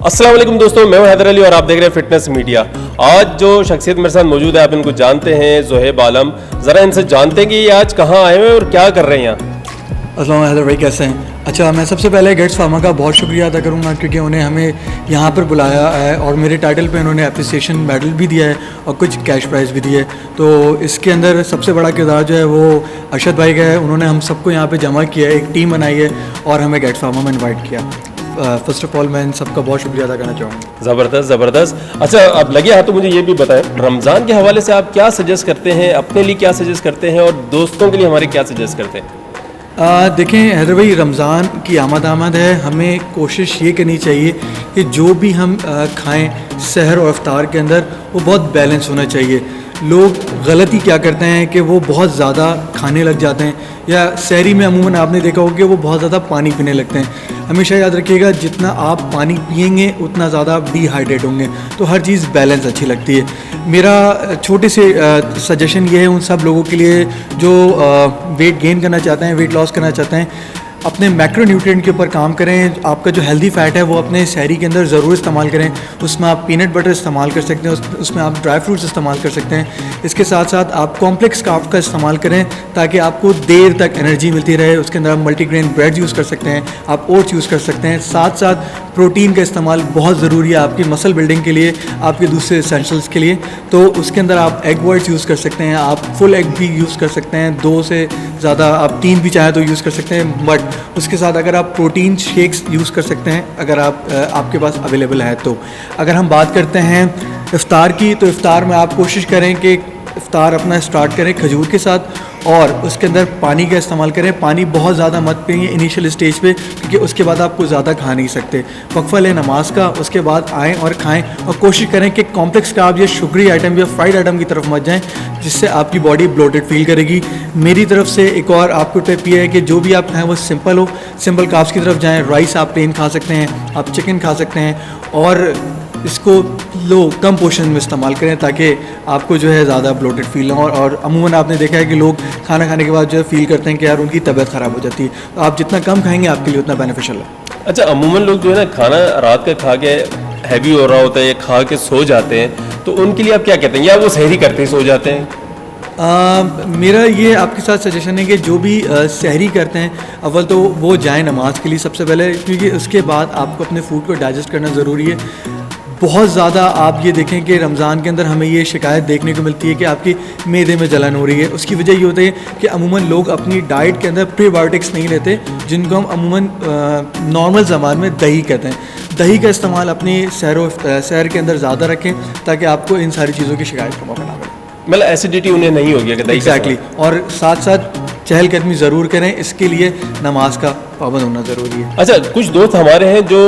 अस्सलाम वालेकुम दोस्तों, मैं हूं हैदर अली और आप देख रहे हैं फिटनेस मीडिया। आज जो शख्सियत मेरे साथ मौजूद है आप इनको जानते हैं, ज़ोहेब आलम। ज़रा इनसे जानते हैं कि ये आज कहाँ आए हुए हैं और क्या कर रहे हैं यहाँ। अस्सलाम हैदर भाई, कैसे हैं? अच्छा, मैं सबसे पहले गेट्स फार्मा का बहुत शुक्रिया अदा करूंगा क्योंकि उन्हें हमें यहाँ पर बुलाया है और मेरे टाइटल पे उन्होंने एप्रिसिएशन मेडल भी दिया है और कुछ कैश प्राइज़ भी दिया है। तो इसके अंदर सबसे बड़ा किरदार जो है वो अरशद भाई का है। उन्होंने हम सबको यहाँ पे जमा किया है, एक टीम बनाई है और हमें गेट्स फार्मा में इन्वाइट किया। फ़र्स्ट ऑफ ऑल मैं इन सबका बहुत शुक्रिया अदा करना चाहूँगा। ज़बरदस्त ज़बरदस्त। अच्छा, अब लगे हाथ तो मुझे ये भी बताएं, रमज़ान के हवाले से आप क्या सजेस्ट करते हैं, अपने लिए क्या सजेस्ट करते हैं और दोस्तों के लिए हमारे क्या सजेस्ट करते हैं? देखें हैदर भाई, रमज़ान की आमद है। हमें कोशिश ये करनी चाहिए कि जो भी हम खाएं सहर और इफ्तार के अंदर वो बहुत बैलेंस होना चाहिए। लोग गलती क्या करते हैं कि वो बहुत ज़्यादा खाने लग जाते हैं, या सहरी में अमूमन आपने देखा होगा कि वो बहुत ज़्यादा पानी पीने लगते हैं। हमेशा याद रखिएगा, जितना आप पानी पिएंगे उतना ज़्यादा आप डिहाइड्रेट होंगे। तो हर चीज़ बैलेंस अच्छी लगती है। मेरा छोटे से सजेशन ये है उन सब लोगों के लिए जो वेट गेन करना चाहते हैं, वेट लॉस करना चाहते हैं, अपने मैक्रो न्यूट्रिएंट के ऊपर काम करें। आपका जो हेल्दी फैट है वो अपने सहरी के अंदर ज़रूर इस्तेमाल करें। उसमें आप पीनट बटर इस्तेमाल कर सकते हैं, उसमें आप ड्राई फ्रूट्स इस्तेमाल कर सकते हैं। इसके साथ साथ आप कॉम्प्लेक्स कार्ब्स का इस्तेमाल करें ताकि आपको देर तक एनर्जी मिलती रहे। उसके अंदर आप मल्टीग्रेन ब्रेड यूज़ कर सकते हैं, आप ओट्स यूज़ कर सकते हैं। साथ साथ प्रोटीन का इस्तेमाल बहुत ज़रूरी है आपकी मसल बिल्डिंग के लिए, आपके दूसरे एसेंशियल्स के लिए। तो उसके अंदर आप एग वाइट्स यूज़ कर सकते हैं, आप फुल एग भी यूज़ कर सकते हैं, 2 से ज़्यादा आप 3 भी चाहें तो यूज़ कर सकते हैं। बट उसके साथ अगर आप प्रोटीन शेक्स यूज़ कर सकते हैं, अगर आपके पास अवेलेबल है तो। अगर हम बात करते हैं इफ़्तार की, तो इफ़्तार में आप कोशिश करें कि इफ़्तार अपना स्टार्ट करें खजूर के साथ और उसके अंदर पानी का इस्तेमाल करें। पानी बहुत ज़्यादा मत पिएंगे इनिशियल स्टेज पे, क्योंकि उसके बाद आपको ज़्यादा खा नहीं सकते। वक्फा लें नमाज का, उसके बाद आएँ और खाएं और कोशिश करें कि कॉम्प्लेक्स कार्ब या शुगरी आइटम या फ्राइड आइटम की तरफ मत जाएं, जिससे आपकी बॉडी ब्लोटेड फील करेगी। मेरी तरफ से एक और आपको टिप ये है कि जो भी आप खाएँ वो सिंपल हो, सिंपल कार्ब्स की तरफ जाएँ। राइस आप प्लेन खा सकते हैं, आप चिकन खा सकते हैं और इसको लो कम पोर्शन में इस्तेमाल करें ताकि आपको जो है ज़्यादा ब्लोटेड फील ना हो। और अमूमन आपने देखा है कि लोग खाना खाने के बाद जो है फील करते हैं कि यार उनकी तबीयत ख़राब हो जाती है। तो आप जितना कम खाएंगे आपके लिए उतना बेनिफिशियल है। अच्छा, अमूमन लोग जो है ना खाना रात का खा के हैवी हो रहा होता है या खा के सो जाते हैं, तो उनके लिए आप क्या कहते हैं, या वो सहरी करते ही सो जाते हैं? मेरा ये आपके साथ सजेशन है कि जो भी सहरी करते हैं, अव्वल तो वो जाएं नमाज के लिए सबसे पहले, क्योंकि उसके बाद आपको अपने फूड को डाइजेस्ट करना ज़रूरी है। बहुत ज़्यादा आप ये देखें कि रमज़ान के अंदर हमें ये शिकायत देखने को मिलती है कि आपकी मैदे में जलन हो रही है। उसकी वजह ये होती है कि अमूमन लोग अपनी डाइट के अंदर प्रीबायोटिक्स नहीं लेते, जिनको हम अमूमन नॉर्मल ज़बान में दही कहते हैं। दही का इस्तेमाल अपनी सैर के अंदर ज़्यादा रखें ताकि आपको इन सारी चीज़ों की शिकायत का मौका ना मिले। मतलब एसिडिटी उन्हें नहीं होगी अगर दही? एग्जैक्टली। और साथ साथ चहलकदमी ज़रूर करें, इसके लिए नमाज का पाबंद होना ज़रूरी है। अच्छा, कुछ दोस्त हमारे हैं जो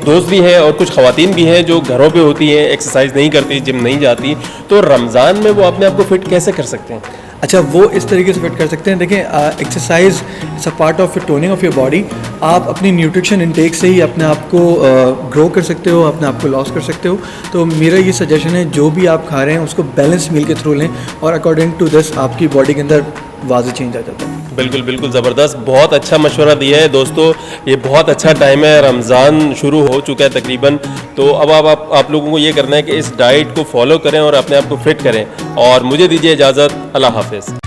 दोस्त भी हैं और कुछ ख़वातीन भी हैं जो घरों पे होती हैं, एक्सरसाइज नहीं करती, जिम नहीं जाती, तो रमज़ान में वो अपने आप को फिट कैसे कर सकते हैं? अच्छा, वो इस तरीके से फिट कर सकते हैं। देखें, exercise it's a part of toning of your body. आप अपनी न्यूट्रिशन इनटेक से ही अपने आप को ग्रो कर सकते हो, अपने आप को लॉस कर सकते हो। तो मेरा ये सजेशन है, जो भी आप खा रहे हैं उसको बैलेंस मील के थ्रू लें और अकॉर्डिंग टू दिस आपकी बॉडी के अंदर वाज़ेह चेंज आ जाता है। बिल्कुल बिल्कुल ज़बरदस्त, बहुत अच्छा मशवरा दिया है दोस्तों। ये बहुत अच्छा टाइम है, रमज़ान शुरू हो चुका है तकरीबन, तो अब आप लोगों को ये करना है कि इस डाइट को फॉलो करें और अपने आप को फिट करें। और मुझे दीजिए इजाज़त, अल्लाह हाफ़िज़।